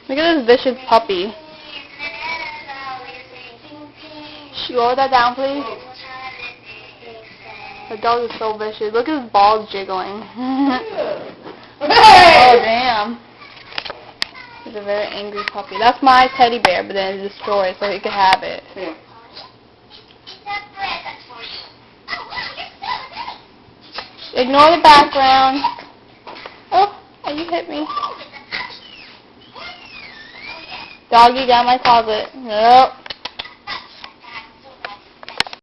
Look at this vicious puppy. Lower that down, please. The dog is so vicious. Look at his balls jiggling. Oh, damn. He's a very angry puppy. That's my teddy bear, but then it's destroyed, so he could have it. Yeah. Ignore the background. Oh, you hit me. Doggy, down my closet. Nope.